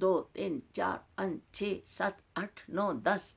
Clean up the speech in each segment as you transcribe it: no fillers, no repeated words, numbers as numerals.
2 3 4 5 6 7 8 9 10,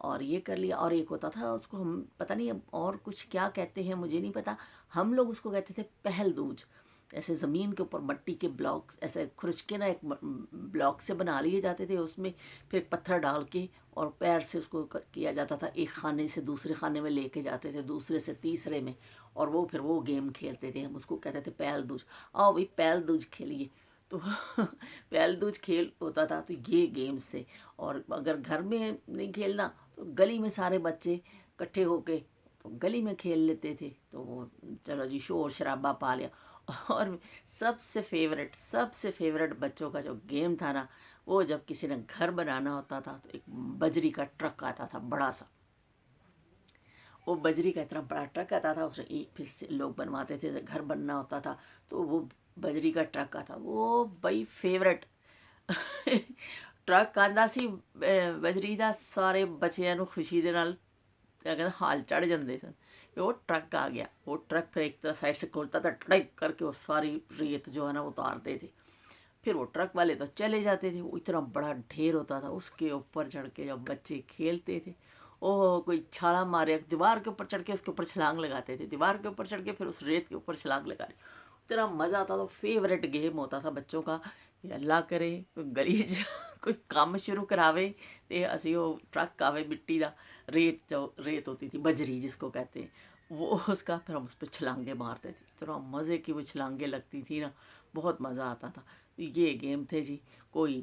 اور یہ کر لیا. اور ایک ہوتا تھا اس کو ہم پتہ نہیں اب اور کچھ کیا کہتے ہیں مجھے نہیں پتا, ہم لوگ اس کو کہتے تھے پہل دوج. ایسے زمین کے اوپر مٹی کے بلاکس ایسے کھرچ کے نا ایک بلاک سے بنا لیے جاتے تھے, اس میں پھر پتھر ڈال کے اور پیر سے اس کو کیا جاتا تھا, ایک خانے سے دوسرے خانے میں لے کے جاتے تھے, دوسرے سے تیسرے میں, اور وہ پھر وہ گیم کھیلتے تھے. ہم اس کو کہتے تھے پہل دوج. آؤ بھائی پہل دوج کھیلیے. تو پہل دوج کھیل ہوتا تھا. تو یہ گیمز تھے. اور اگر گھر میں نہیں کھیلنا تو گلی میں سارے بچے اکٹھے ہو کے تو گلی میں کھیل لیتے تھے. تو وہ چلو جی شور شرابہ پا لیا. اور سب سے فیورٹ بچوں کا جو گیم تھا نا, وہ جب کسی نے گھر بنانا ہوتا تھا تو ایک بجری کا ٹرک آتا تھا بڑا سا. وہ بجری کا اتنا بڑا ٹرک آتا تھا, اس پھر سے لوگ بنواتے تھے, گھر بننا ہوتا تھا تو وہ بجری کا ٹرک آتا, وہ بھائی فیورٹ ٹرک آندا سی بجری دا. سارے بچیاں نو خوشی دے نال حال چڑھ جاندے سن کہ وہ ٹرک آ گیا. وہ ٹرک پھر ایک طرح سائڈ سے کھولتا تھا, ٹڑک کر کے وہ ساری ریت جو ہے نا اتارتے تھے. پھر وہ ٹرک والے تو چلے جاتے تھے. وہ اتنا بڑا ڈھیر ہوتا تھا, اس کے اوپر چڑھ کے جب بچے کھیلتے تھے, اوہ کوئی چھالا مارے, دیوار کے اوپر چڑھ کے اس کے اوپر چھلانگ لگاتے تھے, دیوار کے اوپر چڑھ کے پھر اس ریت کے اوپر چھلانگ لگا رہے. اتنا مزہ آتا تھا. فیوریٹ گیم ہوتا تھا بچوں کا کہ اللہ کرے کوئی گلی کوئی کام شروع کراوے تے اسی وہ ٹرک آوے مٹی دا, ریت ہوتی تھی بجری جس کو کہتے ہیں, وہ اس کا پھر ہم اس پہ چھلانگے مارتے تھے. اتنا مزے کی وہ چھلانگیں لگتی تھی نا, بہت مزہ آتا تھا. یہ گیم تھے جی. کوئی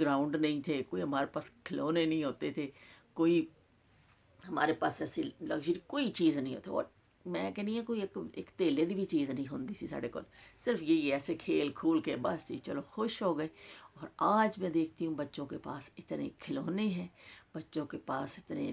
گراؤنڈ نہیں تھے, کوئی ہمارے پاس کھلونے نہیں ہوتے تھے, کوئی ہمارے پاس ایسی لگژری کوئی چیز نہیں ہوتی. اور میں کہنی کوئی ایک تیلے دی بھی چیز نہیں ہوندی سی ساڈے کول. صرف یہی ایسے کھیل کھول کے بس جی چلو خوش ہو گئے. اور آج میں دیکھتی ہوں بچوں کے پاس اتنے کھلونے ہیں, بچوں کے پاس اتنے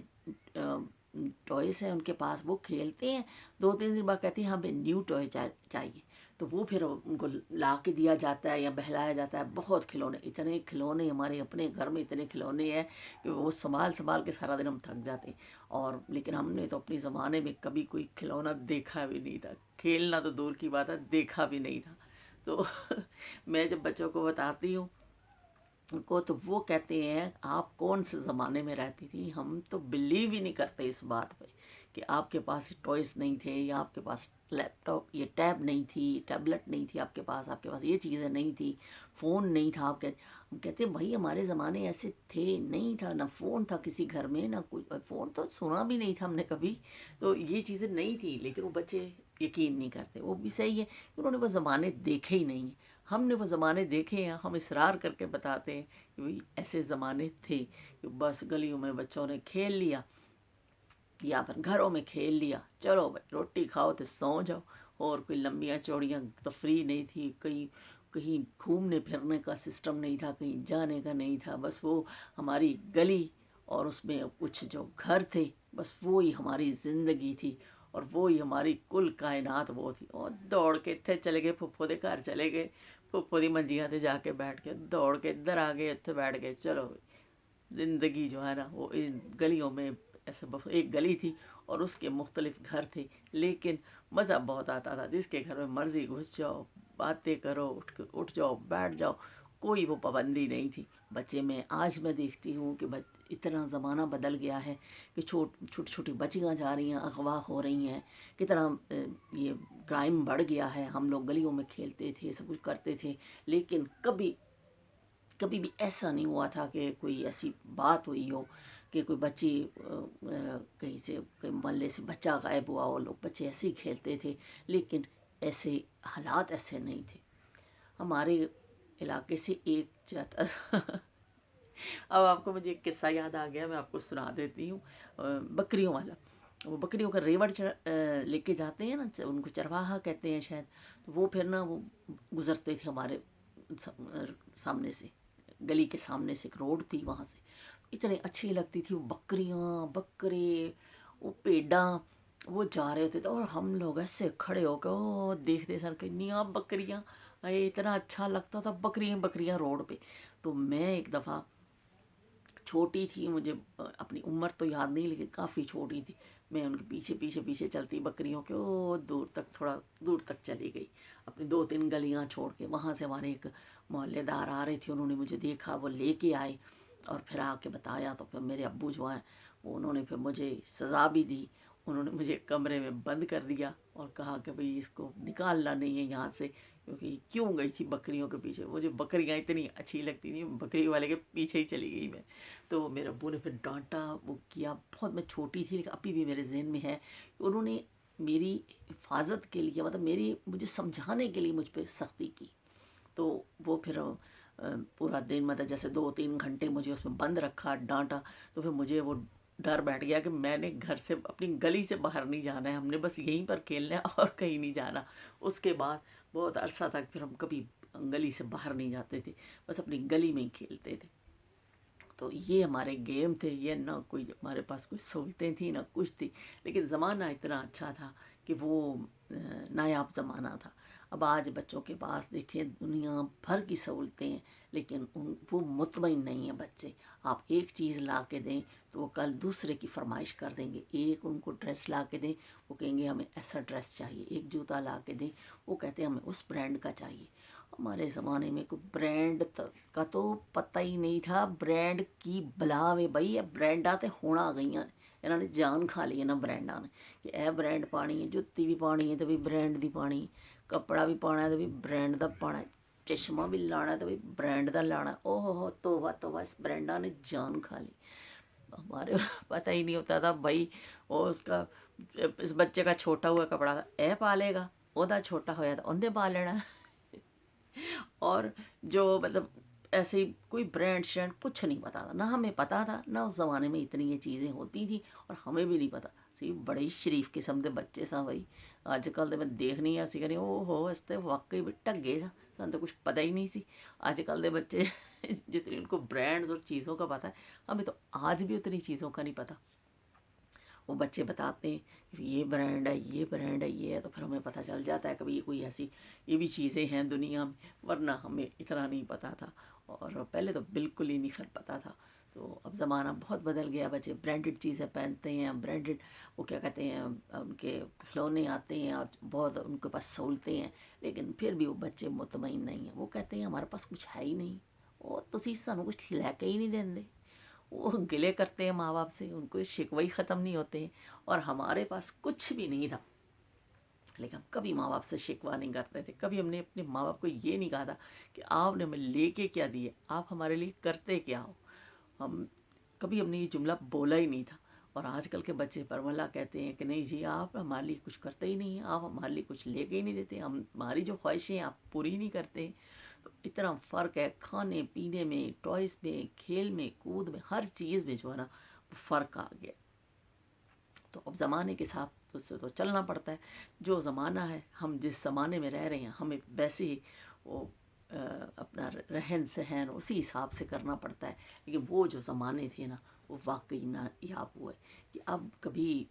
ٹوائز ہیں ان کے پاس, وہ کھیلتے ہیں 2-3 دن بعد کہتے ہیں ہمیں نیو ٹوائے چاہیے. تو وہ پھر ان کو لا کے دیا جاتا ہے یا بہلایا جاتا ہے. بہت کھلونے, اتنے کھلونے ہمارے اپنے گھر میں اتنے کھلونے ہیں کہ وہ سنبھال کے سارا دن ہم تھک جاتے ہیں. اور لیکن ہم نے تو اپنے زمانے میں کبھی کوئی کھلونا دیکھا بھی نہیں تھا, کھیلنا تو دور کی بات ہے دیکھا بھی نہیں تھا. تو میں جب بچوں کو بتاتی ہوں ان کو تو وہ کہتے ہیں آپ کون سے زمانے میں رہتی تھی. ہم تو بلیو ہی نہیں کرتے اس بات پہ کہ آپ کے پاس ٹوائز نہیں تھے, یا آپ کے پاس لیپ ٹاپ یہ ٹیب نہیں تھی, ٹیبلٹ نہیں تھی آپ کے پاس یہ چیزیں نہیں تھی, فون نہیں تھا. ہم کہتے ہیں بھائی ہمارے زمانے ایسے تھے نہیں تھا, نہ فون تھا کسی گھر میں, نہ کوئی فون تو سنا بھی نہیں تھا ہم نے کبھی. تو یہ چیزیں نہیں تھی. لیکن وہ بچے یقین نہیں کرتے. وہ بھی صحیح ہے, انہوں نے وہ زمانے دیکھے ہی نہیں ہیں. ہم نے وہ زمانے دیکھے ہیں, ہم اصرار کر کے بتاتے ہیں کہ بھئی ایسے زمانے تھے کہ بس گلیوں میں بچوں نے کھیل لیا یا پھر گھروں میں کھیل لیا, چلو بھائی روٹی کھاؤ تو سو جاؤ. اور کوئی لمبیاں چوڑیاں تفریح نہیں تھی, کہیں گھومنے پھرنے کا سسٹم نہیں تھا, کہیں جانے کا نہیں تھا. بس وہ ہماری گلی اور اس میں کچھ جو گھر تھے, بس وہی ہماری زندگی تھی, اور وہی ہماری کل کائنات وہ تھی. اور دوڑ کے اتنے چلے گئے, پھپھو دے گھر چلے گئے, پھپھو دی منجیاں تے جا کے بیٹھ کے, دوڑ کے ادھر آ گئے, اتنے بیٹھ گئے. چلو زندگی جو ہے نا وہ ان گلیوں میں ایسے ایک گلی تھی اور اس کے مختلف گھر تھے, لیکن مزہ بہت آتا تھا. جس کے گھر میں مرضی گھس جاؤ, باتیں کرو, اٹھ جاؤ, بیٹھ جاؤ, کوئی وہ پابندی نہیں تھی. بچے میں آج میں دیکھتی ہوں کہ اتنا زمانہ بدل گیا ہے کہ چھوٹی چھوٹی بچیاں جا رہی ہیں, اغوا ہو رہی ہیں, کتنا یہ کرائم بڑھ گیا ہے. ہم لوگ گلیوں میں کھیلتے تھے, سب کچھ کرتے تھے, لیکن کبھی بھی ایسا نہیں ہوا تھا کہ کوئی ایسی بات ہوئی ہو کہ کوئی بچی کہیں سے کوئی محلے سے بچہ غائب ہوا ہو. لوگ بچے ایسے ہی کھیلتے تھے, لیکن ایسے حالات ایسے نہیں تھے. ہمارے علاقے سے ایک جاتا اب آپ کو مجھے ایک قصہ یاد آ گیا, میں آپ کو سنا دیتی ہوں. بکریوں والا, وہ بکریوں کا ریوڑ لے کے جاتے ہیں نا, ان کو چرواہا کہتے ہیں شاید. تو وہ پھر نا وہ گزرتے تھے ہمارے سامنے سے, گلی کے سامنے سے ایک روڈ تھی, وہاں سے اتنے اچھی لگتی تھی وہ بکریاں, بکرے, وہ پیڈاں, وہ جا رہے ہوتے تھے. اور ہم لوگ ایسے کھڑے ہو کے او دیکھتے سر کنیاں بکریاں, اتنا اچھا لگتا تھا, بکریاں روڈ پہ. تو میں ایک دفعہ چھوٹی تھی, مجھے اپنی عمر تو یاد نہیں لیکن کافی چھوٹی تھی, میں ان کے پیچھے چلتی بکریوں کے, او دور تک, تھوڑا دور تک چلی گئی اپنی 2-3 گلیاں چھوڑ کے. وہاں سے ہمارے ایک محلے دار آ رہے تھے, انہوں نے مجھے دیکھا, وہ لے کے آئے اور پھر آ کے بتایا. تو پھر میرے ابو جو ہیں انہوں نے پھر مجھے سزا بھی دی، انہوں نے مجھے کمرے میں بند کر دیا اور کہا کہ بھئی اس کو نکالنا نہیں ہے یہاں سے، کیونکہ کیوں گئی تھی بکریوں کے پیچھے، مجھے بکریاں اتنی اچھی لگتی تھیں، بکری والے کے پیچھے ہی چلی گئی میں۔ تو میرے ابو نے پھر ڈانٹا، وہ کیا، بہت میں چھوٹی تھی لیکن ابھی بھی میرے ذہن میں ہے کہ انہوں نے میری حفاظت کے لیے، مطلب مجھے سمجھانے کے لیے مجھ پہ سختی کی۔ تو وہ پھر پورا دن، مطلب جیسے 2-3 گھنٹے مجھے اس میں بند رکھا، ڈانٹا، تو پھر مجھے وہ ڈر بیٹھ گیا کہ میں نے گھر سے، اپنی گلی سے باہر نہیں جانا ہے، ہم نے بس یہیں پر کھیلنا ہے اور کہیں نہیں جانا۔ اس کے بعد بہت عرصہ تک پھر ہم کبھی گلی سے باہر نہیں جاتے تھے، بس اپنی گلی میں ہی کھیلتے تھے۔ تو یہ ہمارے گیم تھے، یہ نہ کوئی ہمارے پاس کوئی سہولتیں تھیں نہ کچھ تھی، لیکن زمانہ اتنا اچھا تھا کہ وہ نایاب زمانہ تھا۔ اب آج بچوں کے پاس دیکھیں دنیا بھر کی سہولتیں ہیں، لیکن وہ مطمئن نہیں ہیں بچے۔ آپ ایک چیز لا کے دیں تو وہ کل دوسرے کی فرمائش کر دیں گے، ایک ان کو ڈریس لا کے دیں، وہ کہیں گے ہمیں ایسا ڈریس چاہیے، ایک جوتا لا کے دیں، وہ کہتے ہیں ہمیں اس برانڈ کا چاہیے۔ ہمارے زمانے میں کوئی برانڈ کا تو پتہ ہی نہیں تھا، برانڈ کی بلا وے بھائی، برانڈاں تے ہونا گئی ہیں، انہوں نے جان کھا لی ہے نا برانڈاں نے، کہ اے برانڈ پانی ہے، جُتی بھی پانی ہے تو بھی برانڈ دی پانی، کپڑا بھی پانا ہے تو بھی برانڈ دا پانا ہے، چشمہ بھی لانا ہے تو بھی برانڈ دا لانا ہے۔ او ہو توبہ توبہ، اس برانڈاں نے جان کھا لی۔ ہمارے پتہ ہی نہیں ہوتا تھا بھائی، وہ اس بچے کا چھوٹا ہوا کپڑا تھا، اے پا لے گا، وہ دا چھوٹا ہویا تھا انہیں پا لینا ہے۔ اور جو مطلب ایسے ہی کوئی برانڈ شرانڈ کچھ نہیں پتا تھا، نہ ہمیں پتا تھا، نہ اس زمانے میں اتنی یہ چیزیں ہوتی تھیں اور ہمیں بھی نہیں پتا سی۔ بڑے ہی شریف قسم کے بچے سا بھائی، اج کل دے میں دیکھنی اسی کہنی او ہو اس تے واقعی بھی ٹگے سا، سن تو کچھ پتہ ہی نہیں سی۔ آج کل دے بچے جتنی ان کو برانڈز اور چیزوں کا پتہ ہے، ہمیں تو آج بھی اتنی چیزوں کا نہیں پتہ۔ وہ بچے بتاتے ہیں کہ یہ برانڈ ہے، یہ برانڈ ہے، یہ ہے، تو پھر ہمیں پتہ چل جاتا ہے کبھی کوئی ایسی یہ بھی چیزیں ہیں دنیا میں، ورنہ ہمیں اتنا نہیں پتہ تھا، اور پہلے تو بالکل ہی نہیں پتہ تھا۔ تو اب زمانہ بہت بدل گیا، بچے برانڈڈ چیزیں پہنتے ہیں، برانڈڈ وہ کیا کہتے ہیں، ان کے کھلونے آتے ہیں اور بہت ان کے پاس سہولتیں ہیں، لیکن پھر بھی وہ بچے مطمئن نہیں ہیں، وہ کہتے ہیں ہمارے پاس کچھ ہے ہی نہیں، وہ تسی سانوں کچھ لے کے ہی نہیں دیندے۔ وہ گلے کرتے ہیں ماں باپ سے، ان کو شکوے ہی ختم نہیں ہوتے ہیں، اور ہمارے پاس کچھ بھی نہیں تھا لیکن ہم کبھی ماں باپ سے شکوہ نہیں کرتے تھے، کبھی ہم نے اپنے ماں باپ کو یہ نہیں کہا تھا کہ آپ نے ہمیں لے کے کیا دیے، آپ ہمارے لیے کرتے کیا ہو۔ کبھی ہم نے یہ جملہ بولا ہی نہیں تھا۔ اور آج کل کے بچے پرملا کہتے ہیں کہ نہیں جی آپ ہمارے لیے کچھ کرتے ہی نہیں ہیں، آپ ہمارے لیے کچھ لے کے ہی نہیں دیتے، ہماری جو خواہشیں ہیں آپ پوری ہی نہیں کرتے۔ تو اتنا فرق ہے کھانے پینے میں، ٹوائز میں، کھیل میں، کود میں، ہر چیز میں جو ہے نا فرق آ گیا۔ تو اب زمانے کے ساتھ سے تو چلنا پڑتا ہے، جو زمانہ ہے، ہم جس زمانے میں رہ رہے ہیں ہمیں ویسے ہی وہ اپنا رہن سہن اسی حساب سے کرنا پڑتا ہے۔ لیکن وہ جو زمانے تھے نا وہ واقعی نایاب ہوئے کہ اب کبھی،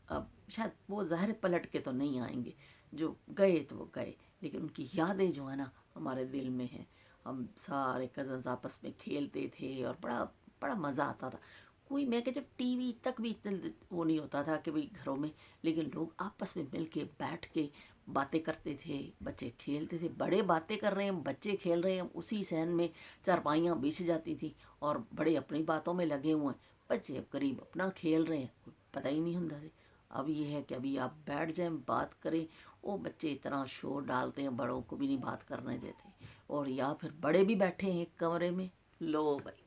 اب شاید وہ ظاہر پلٹ کے تو نہیں آئیں گے، جو گئے تو وہ گئے، لیکن ان کی یادیں جو ہیں نا ہمارے دل میں ہیں۔ ہم سارے کزنز آپس میں کھیلتے تھے اور بڑا بڑا مزہ آتا تھا۔ کوئی میں کہتی ہوں ٹی وی تک بھی اتنا وہ نہیں ہوتا تھا کہ بھئی گھروں میں، لیکن لوگ آپس میں مل کے بیٹھ کے باتیں کرتے تھے، بچے کھیلتے تھے، بڑے باتیں کر رہے ہیں بچے کھیل رہے ہیں، اسی صحن میں چارپائیاں بچھ جاتی تھیں اور بڑے اپنی باتوں میں لگے ہوئے ہیں، بچے قریب اپنا کھیل رہے ہیں، پتہ ہی نہیں ہوتا سی۔ اب یہ ہے کہ ابھی آپ بیٹھ جائیں بات کریں، وہ بچے اتنا شور ڈالتے ہیں بڑوں کو بھی نہیں بات کرنے دیتے، اور یا پھر بڑے بھی بیٹھے ہیں ایک کمرے میں، لو بھائی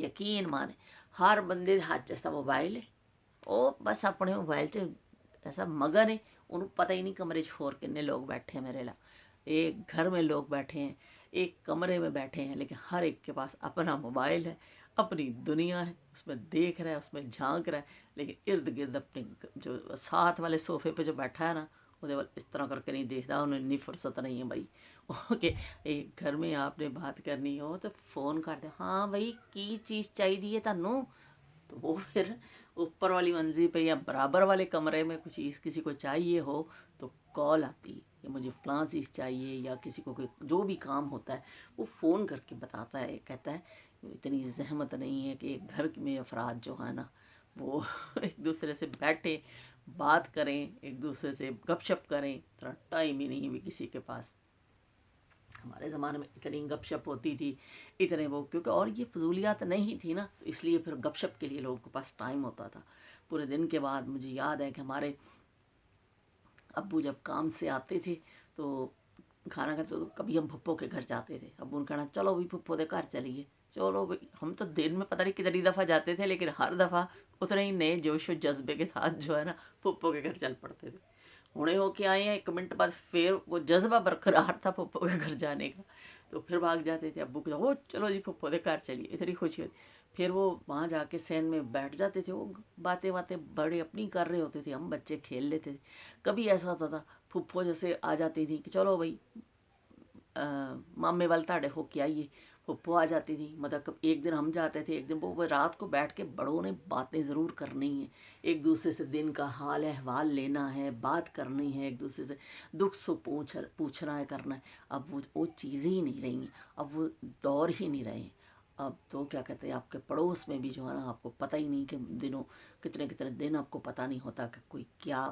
یقین مانے ہر بندے ہاتھ جیسا موبائل ہے، وہ بس اپنے موبائل سے ایسا مگن ہے، انہوں پتہ ہی نہیں کمرے ہور کنے لوگ بیٹھے ہیں میرے لا، ایک گھر میں لوگ بیٹھے ہیں، ایک کمرے میں بیٹھے ہیں، لیکن ہر ایک کے پاس اپنا موبائل ہے، اپنی دنیا ہے، اس میں دیکھ رہا ہے، اس میں جھانک رہا ہے، لیکن ارد گرد اپنے جو ساتھ والے صوفے پہ جو بیٹھا ہے نا وہ اس طرح کر کے نہیں دیکھتا، انہیں اتنی فرصت نہیں ہے بھائی کہ ایک گھر میں آپ نے بات کرنی ہو تو فون کر دیں، ہاں بھائی کی چیز چاہیے تانوں، تو وہ پھر اوپر والی منزل پہ یا برابر والے کمرے میں کچھ چیز کسی کو چاہیے ہو تو کال آتی ہے کہ مجھے فلاں چیز چاہیے، یا کسی کو جو بھی کام ہوتا ہے وہ فون کر کے بتاتا ہے، کہتا ہے اتنی زحمت نہیں ہے کہ ایک گھر میں افراد جو ہے نا وہ ایک دوسرے سے بیٹھے بات کریں، ایک دوسرے سے گپ شپ کریں، اتنا ٹائم ہی نہیں ہے کسی کے پاس۔ ہمارے زمانے میں اتنی گپ شپ ہوتی تھی، اتنے وہ، کیونکہ اور یہ فضولیات نہیں تھی نا، تو اس لیے پھر گپ شپ کے لیے لوگوں کے پاس ٹائم ہوتا تھا۔ پورے دن کے بعد مجھے یاد ہے کہ ہمارے ابو جب کام سے آتے تھے تو کھانا کھاتے تو کبھی ہم پھپھو کے گھر جاتے تھے، ابو نے کہنا چلو بھی پھپھو دے گھر چلیے، چلو بھائی۔ ہم تو دن میں پتہ نہیں کتنی دفعہ جاتے تھے، لیکن ہر دفعہ اتنے ہی نئے جوش و جذبے کے ساتھ جو ہے نا پھپھو کے گھر چل پڑتے تھے۔ ہونے ہو کے آئے ہیں 1 منٹ بعد پھر وہ جذبہ برقرار تھا پھپھو کے گھر جانے کا، تو پھر بھاگ جاتے تھے ابو کے، او چلو جی پھپھو دے گھر چلیے، اتنی خوشی ہوتی۔ پھر وہ وہاں جا کے سین میں بیٹھ جاتے تھے، وہ باتیں بڑے اپنی کر رہے ہوتے تھے، ہم بچے کھیل لیتے تھے۔ کبھی ایسا ہوتا تھا پھپھو جیسے آ جاتی تھی کہ چلو بھائی مامے وال تاڑے ہو کے آئیے، پھپھو آ جاتی تھی، مطلب ایک دن ہم جاتے تھے، ایک دن وہ رات کو بیٹھ کے بڑوں نے باتیں ضرور کرنی ہیں، ایک دوسرے سے دن کا حال احوال لینا ہے، بات کرنی ہے، ایک دوسرے سے دکھ سکھ پوچھنا ہے، کرنا ہے۔ اب وہ چیزیں ہی نہیں رہی ہیں، اب وہ دور ہی نہیں رہے ہیں۔ اب تو کیا کہتے ہیں، آپ کے پڑوس میں بھی جو ہے نا آپ کو پتہ ہی نہیں کہ دنوں کتنے کتنے دن آپ کو پتہ نہیں ہوتا کہ کوئی کیا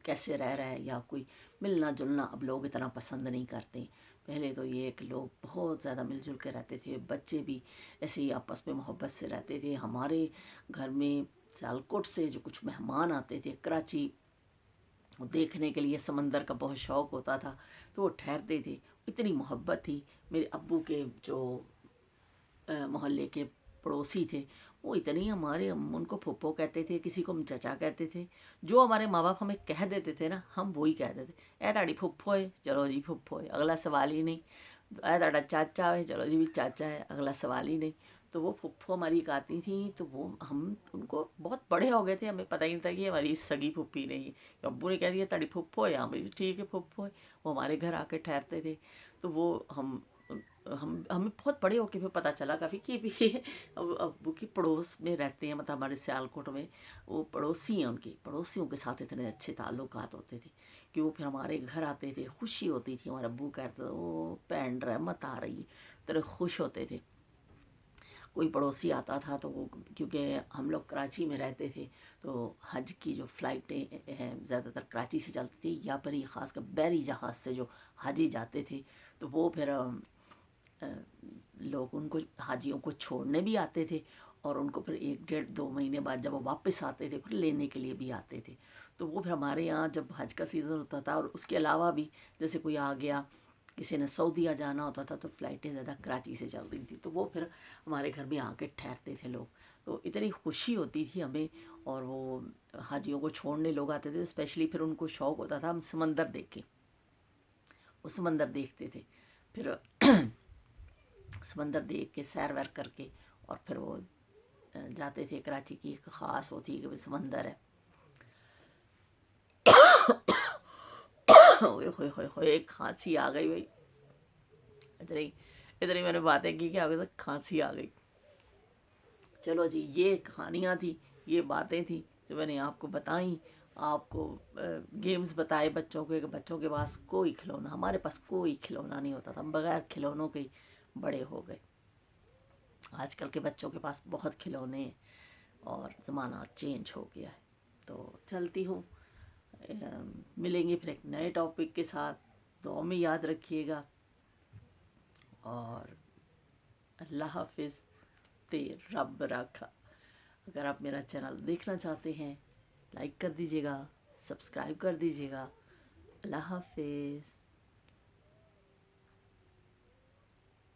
کیسے رہ رہا ہے، یا کوئی ملنا جلنا اب لوگ اتنا پسند نہیں کرتے۔ پہلے تو یہ کہ لوگ بہت زیادہ مل جل کے رہتے تھے، بچے بھی ایسے ہی آپس میں محبت سے رہتے تھے۔ ہمارے گھر میں سیالکوٹ سے جو کچھ مہمان آتے تھے کراچی دیکھنے کے لیے، سمندر کا بہت شوق ہوتا تھا، تو وہ ٹھہرتے تھے، اتنی محبت تھی۔ میرے ابو کے جو محلے کے پڑوسی تھے وہ اتنے ہمارے، ہم ان کو پھپھو کہتے تھے، کسی کو ہم چچا کہتے تھے، جو ہمارے ماں باپ ہمیں کہہ دیتے تھے نا ہم وہی کہتے تھے۔ اے تاڑی پھپھو ہے، چلو جی پھپھو ہے، اگلا سوال ہی نہیں۔ اے تاڑا چاچا ہے، چلو جی بھی چاچا ہے، اگلا سوال ہی نہیں۔ تو وہ پھپھو ہماری ایک آتی تھیں، تو وہ ہم ان کو بہت بڑے ہو گئے تھے، ہمیں پتہ ہی نہیں تھا کہ ہماری سگی پھپھی نہیں ہے۔ ابو نے کہہ دیا تاڑی پھپھو ہے، ہم بھی ٹھیک ہے پھپھو ہے۔ وہ ہمارے گھر آ کے ٹھہرتے تھے، تو وہ ہمیں بہت بڑے ہو کے پھر پتہ چلا کافی کہ بھی ابو کی پڑوس میں رہتے ہیں، مطلب ہمارے سیالکوٹ میں وہ پڑوسی ہیں، ان کی پڑوسیوں کے ساتھ اتنے اچھے تعلقات ہوتے تھے کہ وہ پھر ہمارے گھر آتے تھے، خوشی ہوتی تھی۔ ہمارا ابو کہتے تھے او بہن رحمت آ رہی ہے، اتنے خوش ہوتے تھے۔ کوئی پڑوسی آتا تھا تو وہ، کیونکہ ہم لوگ کراچی میں رہتے تھے تو حج کی جو فلائٹیں ہیں زیادہ تر کراچی سے چلتی تھی، یا بری خاص کر بحری جہاز سے جو حاجی جاتے تھے، تو وہ پھر لوگ ان کو حاجیوں کو چھوڑنے بھی آتے تھے، اور ان کو پھر 1 1.5 2 مہینے بعد جب وہ واپس آتے تھے پھر لینے کے لیے بھی آتے تھے۔ تو وہ پھر ہمارے یہاں جب حج کا سیزن ہوتا تھا، اور اس کے علاوہ بھی جیسے کوئی آ گیا، کسی نے سعودیہ جانا ہوتا تھا، تو فلائٹیں زیادہ کراچی سے چلتی تھیں، تو وہ پھر ہمارے گھر میں آ کے ٹھہرتے تھے لوگ۔ تو اتنی خوشی ہوتی تھی ہمیں، اور وہ حاجیوں کو چھوڑنے لوگ آتے تھے، اسپیشلی پھر ان کو شوق ہوتا تھا ہم سمندر دیکھیں، وہ سمندر دیکھتے تھے، پھر سمندر دیکھ کے سیر ویر کر کے، اور پھر وہ جاتے تھے۔ کراچی کی ایک خاص ہوتی ہے کہ سمندر ہے، ہوئے ہوئے ہوئے ہوئے، ایک کھانسی آ گئی بھائی، ادھر ہی میں نے باتیں کی کہ آگے سے کھانسی آ گئی۔ چلو جی، یہ کہانیاں تھیں، یہ باتیں تھیں جو میں نے آپ کو بتائیں، آپ کو گیمز بتائے بچوں کے، کہ بچوں کے پاس کوئی کھلونا، ہمارے پاس کوئی کھلونا نہیں ہوتا تھا، ہم بغیر کھلونوں کے ہی بڑے ہو گئے۔ آج کل کے بچوں کے پاس بہت کھلونے ہیں، اور زمانہ چینج ہو گیا ہے۔ تو چلتی ہوں، ملیں گے پھر ایک نئے ٹاپک کے ساتھ، دعا میں یاد رکھیے گا، اور اللہ حافظ، تیر رب رکھا۔ اگر آپ میرا چینل دیکھنا چاہتے ہیں، لائک کر دیجیے گا، سبسکرائب کر دیجیے گا۔ اللہ حافظ۔